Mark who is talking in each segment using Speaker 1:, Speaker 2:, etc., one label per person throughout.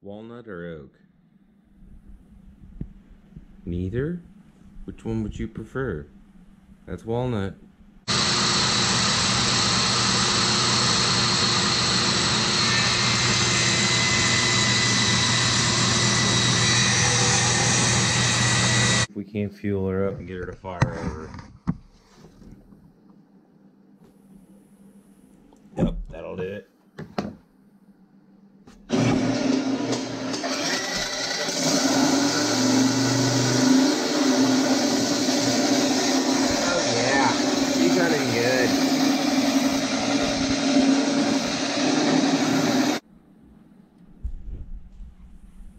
Speaker 1: Walnut or oak? Neither? Which one would you prefer? That's walnut. If we can't fuel her up and get her to fire over. Yep, that'll do it.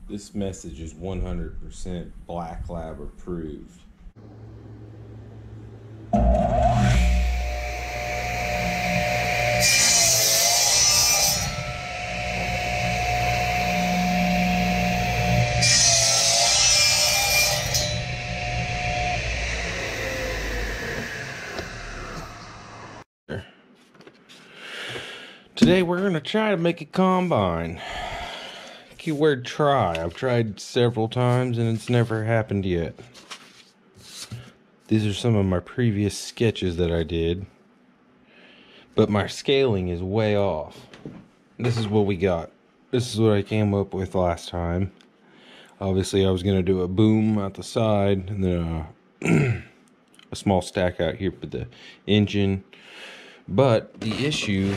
Speaker 1: This message is 100% Black Lab approved. Today we're going to try to make a combine. Keyword try. I've tried several times and it's never happened yet. These are some of my previous sketches that I did, but my scaling is way off. This is what we got. This is what I came up with last time. Obviously I was going to do a boom out the side and then a small stack out here for the engine. But the issue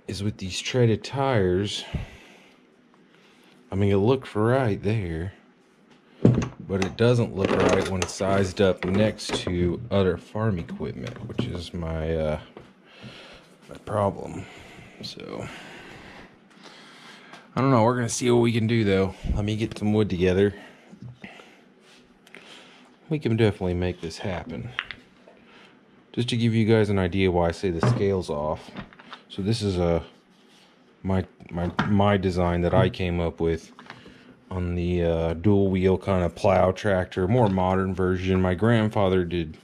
Speaker 1: is with these treaded tires. I mean, it looked right there, but it doesn't look right when it's sized up next to other farm equipment, which is my my problem. So I don't know. We're gonna see what we can do, though. Let me get some wood together. We can definitely make this happen. Just to give you guys an idea why I say the scale's off. So this is my design that I came up with on the dual wheel kind of plow tractor, more modern version. My grandfather did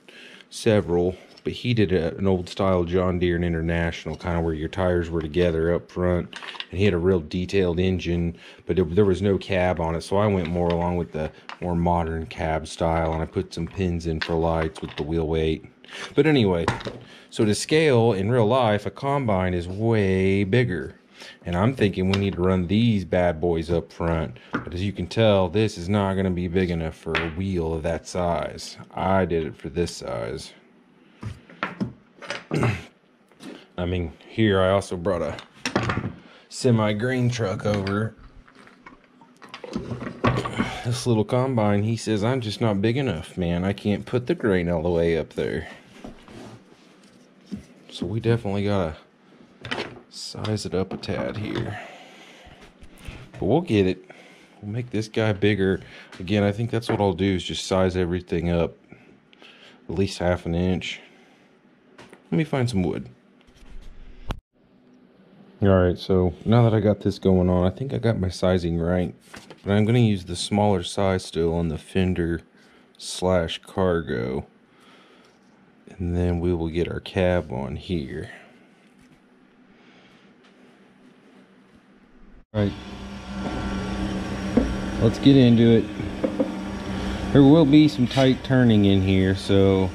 Speaker 1: several, but he did an old style John Deere International, kind of where your tires were together up front, and he had a real detailed engine, but there was no cab on it, so I went more along with the more modern cab style, and I put some pins in for lights with the wheel weight. But anyway, so to scale in real life, a combine is way bigger. And I'm thinking we need to run these bad boys up front. But as you can tell, this is not going to be big enough for a wheel of that size. I did it for this size. I mean, here I also brought a semi-grain truck over. This little combine, he says, I'm just not big enough, man. I can't put the grain all the way up there. So we definitely gotta size it up a tad here. But we'll get it. We'll make this guy bigger. Again, I think that's what I'll do, is just size everything up at least ½ inch. Let me find some wood. Alright, so now that I got this going on, I think I got my sizing right. But I'm going to use the smaller size still on the fender / cargo. And then we will get our cab on here. Alright, let's get into it. There will be some tight turning in here, so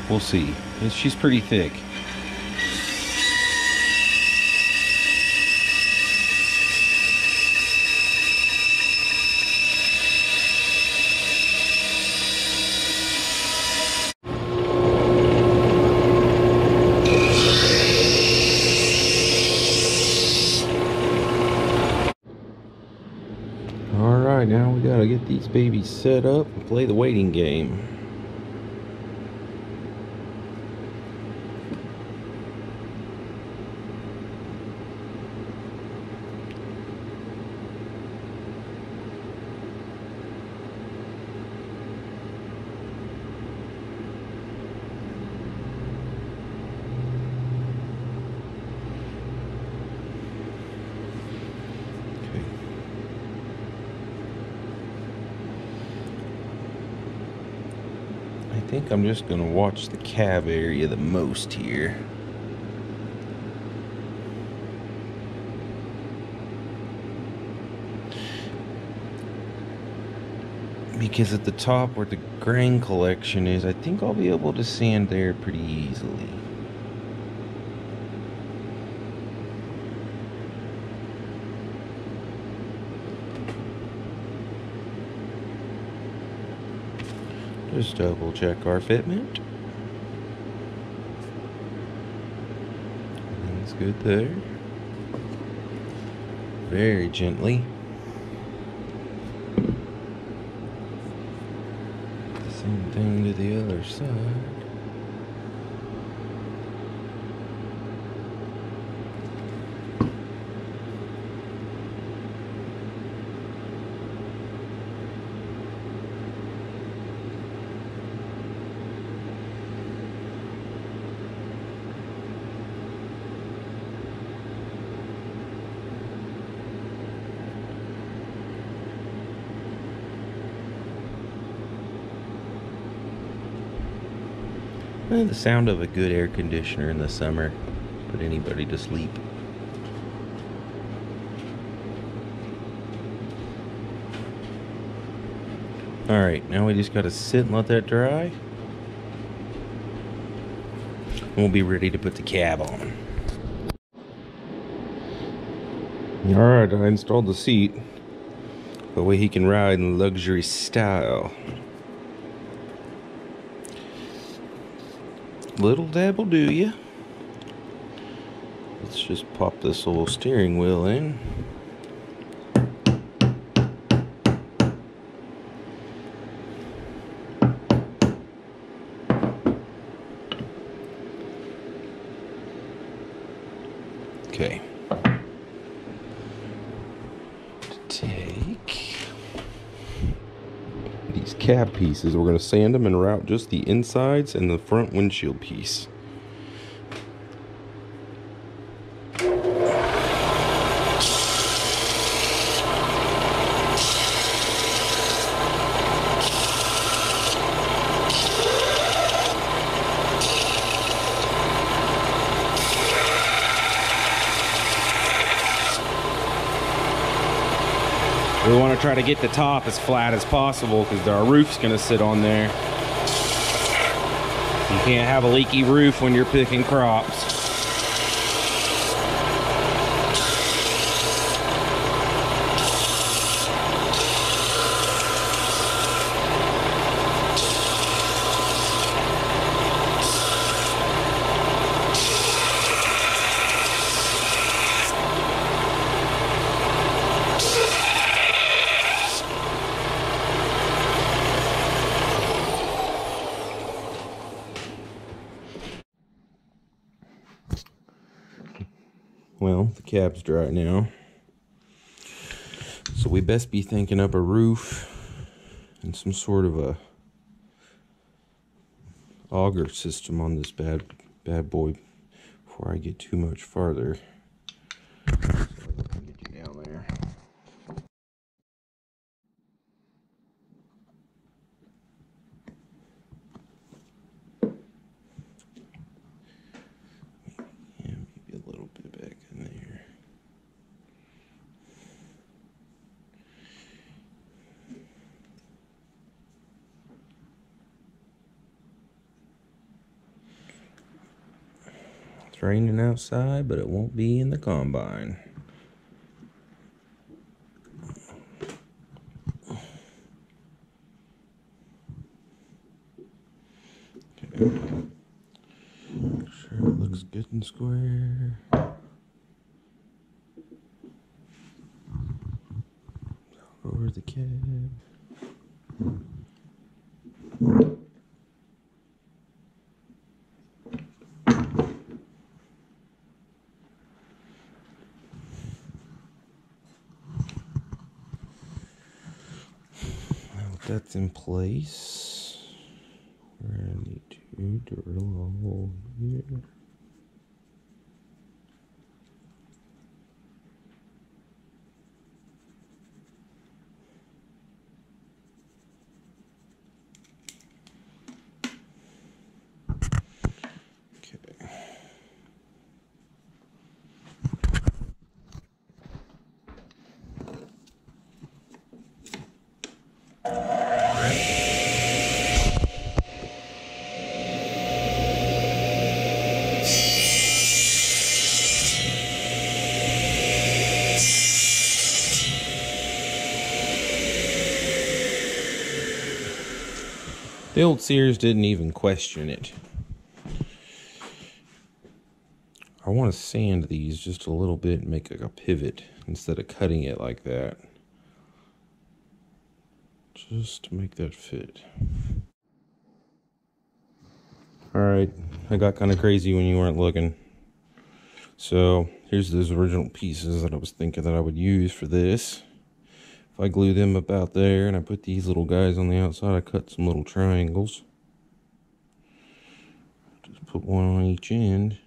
Speaker 1: we'll see. She's pretty thick. Alright, now we gotta get these babies set up and play the waiting game. I think I'm just going to watch the cab area the most here. because at the top where the grain collection is, I think I'll be able to sand there pretty easily. Just double check our fitment. Everything's good there. Very gently. Same thing to the other side. The sound of a good air conditioner in the summer put anybody to sleep. Alright, now we just gotta sit and let that dry. We'll be ready to put the cab on. Alright, I installed the seat. The way he can ride in luxury style. Little dabble, do ya? Let's just pop this little steering wheel in. Okay. Take these cab pieces, we're going to sand them and route just the insides and the front windshield piece. We want to try to get the top as flat as possible because our roof's going to sit on there. You can't have a leaky roof when you're picking crops. Well, the cab's dry now, so we best be thinking up a roof and some sort of a auger system on this bad boy before I get too much farther. So I can get you down there. Maybe a little bit back in there. It's raining outside, but it won't be in the combine. Okay. Make sure it looks good and square. Over the cab. That's in place. We're gonna need to drill a hole here. The old Sears didn't even question it. I want to sand these just a little bit and make like a pivot instead of cutting it like that. Just to make that fit. Alright, I got kind of crazy when you weren't looking. So, here's those original pieces that I was thinking that I would use for this. If I glue them about there and I put these little guys on the outside, I cut some little triangles. Just put one on each end.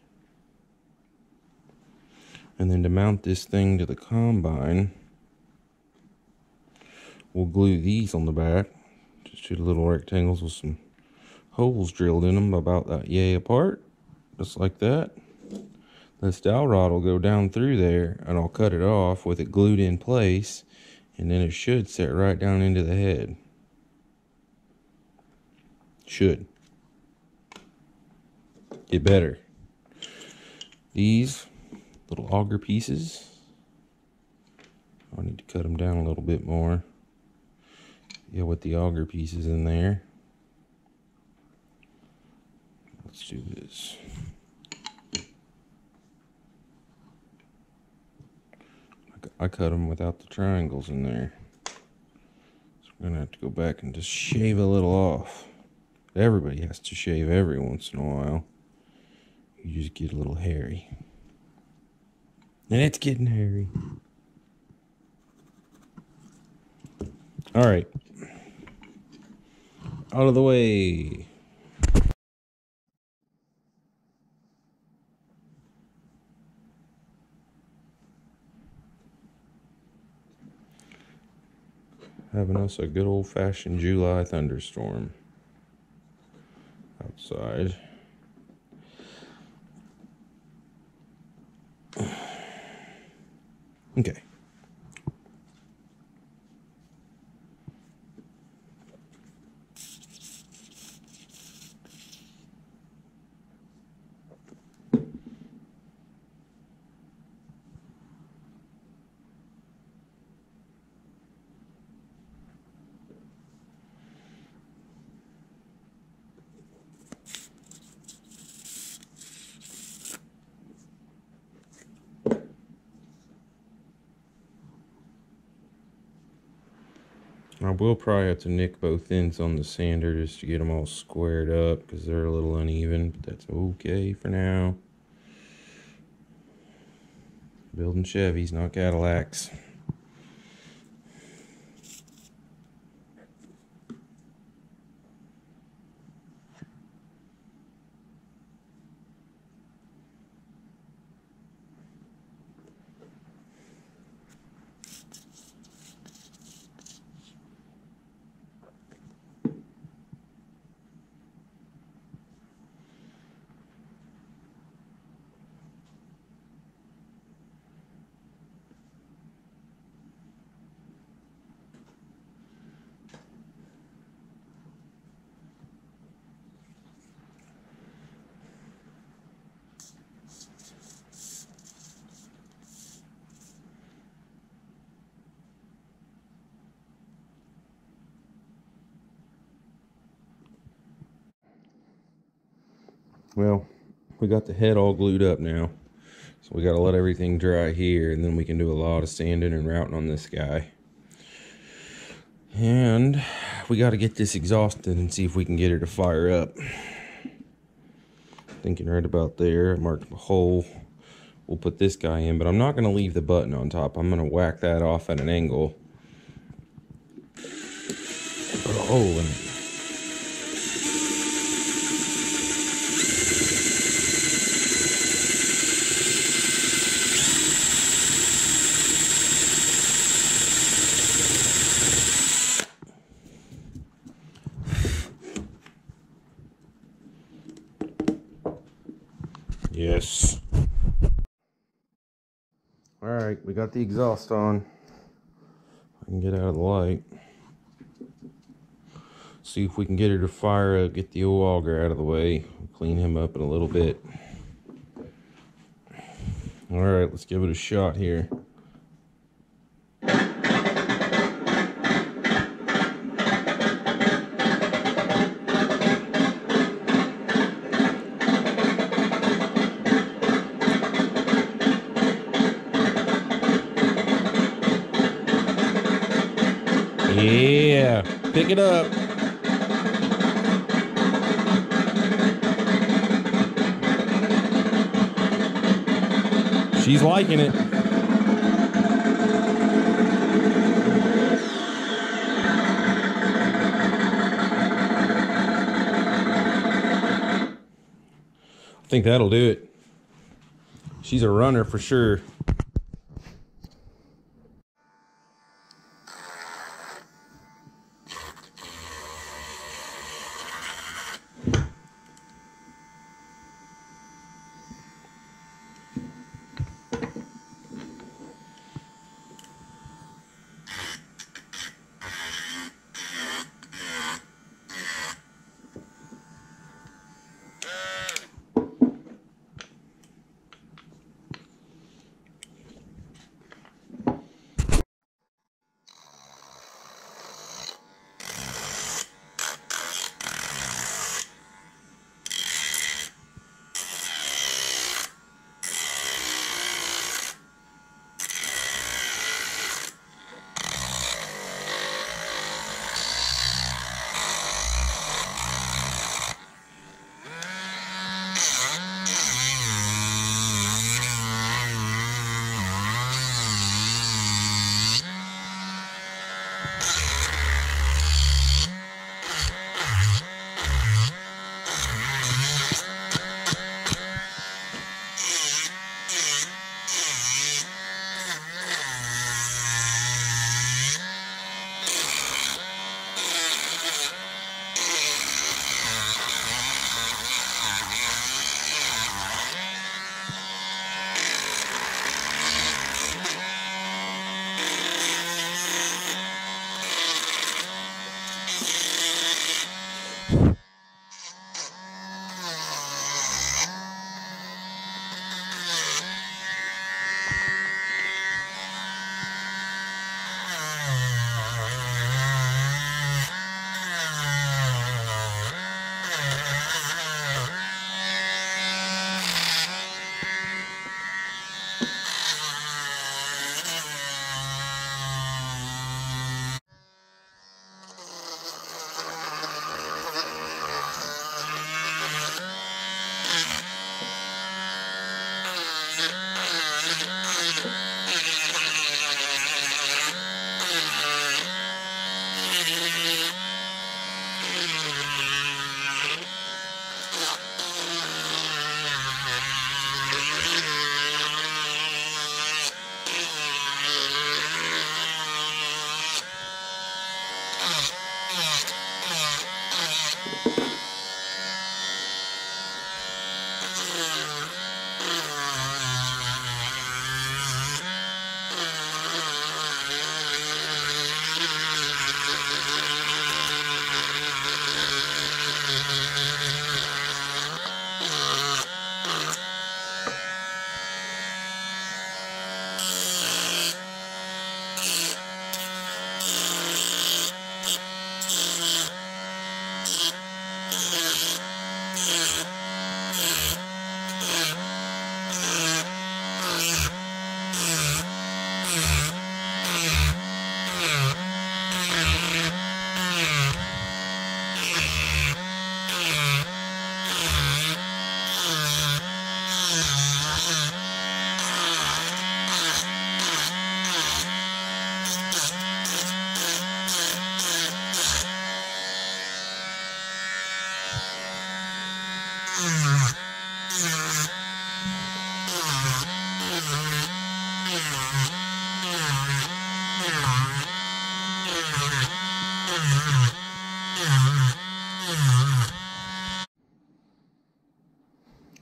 Speaker 1: And then to mount this thing to the combine, we'll glue these on the back. Just two little rectangles with some holes drilled in them about that yay apart. Just like that. This dowel rod will go down through there and I'll cut it off with it glued in place. And then it should set right down into the head. Should. Get better. These little auger pieces, I need to cut them down a little bit more. Yeah, with the auger pieces in there. Let's do this. I cut them without the triangles in there. So I'm gonna have to go back and just shave a little off. Everybody has to shave every once in a while. You just get a little hairy. And it's getting hairy. Alright. Out of the way. Having us a good old-fashioned July thunderstorm outside. Okay. I will probably have to nick both ends on the sander just to get them all squared up because they're a little uneven, but that's okay for now. Building Chevys, not Cadillacs. Well, we got the head all glued up now. So we got to let everything dry here, and then we can do a lot of sanding and routing on this guy. And we got to get this exhausted and see if we can get her to fire up. Thinking right about there. I marked a hole. We'll put this guy in, but I'm not going to leave the button on top. I'm going to whack that off at an angle. Put a hole in it. Yes. Alright, we got the exhaust on. I can get out of the light. See if we can get her to fire up, get the old auger out of the way. Clean him up in a little bit. Alright, let's give it a shot here. Yeah, pick it up. She's liking it. I think that'll do it. She's a runner for sure.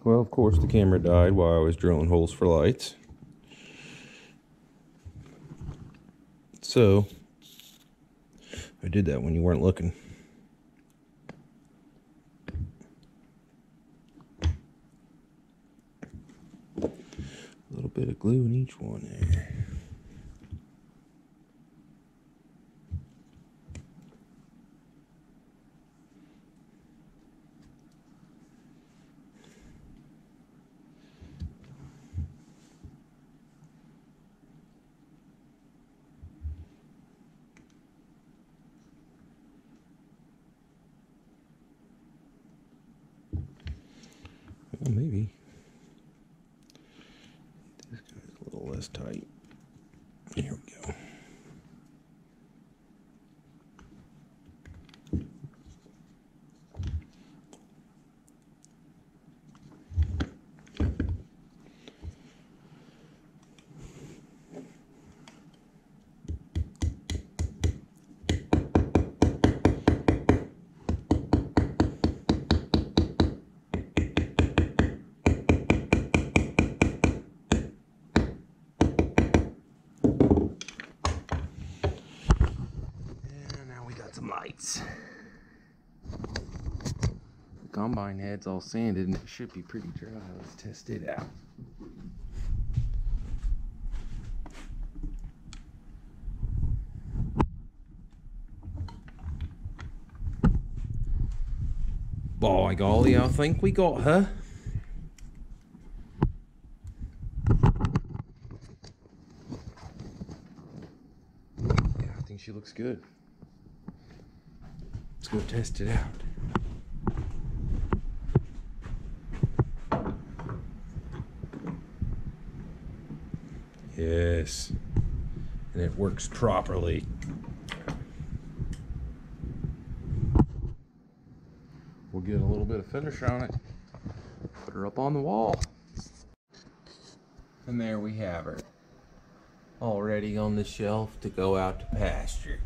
Speaker 1: Well, of course, the camera died while I was drilling holes for lights. So, I did that when you weren't looking. A little bit of glue in each one there. Oh, maybe. This guy's a little less tight. Here we go. Some lights. The combine head's all sanded and it should be pretty dry. Let's test it out. By golly, I think we got her. Yeah, I think she looks good. Let's go test it out. Yes, and it works properly. We'll get a little bit of finish on it, put her up on the wall. And there we have her, already on the shelf to go out to pasture.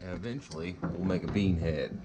Speaker 1: Eventually, we'll make a bean head.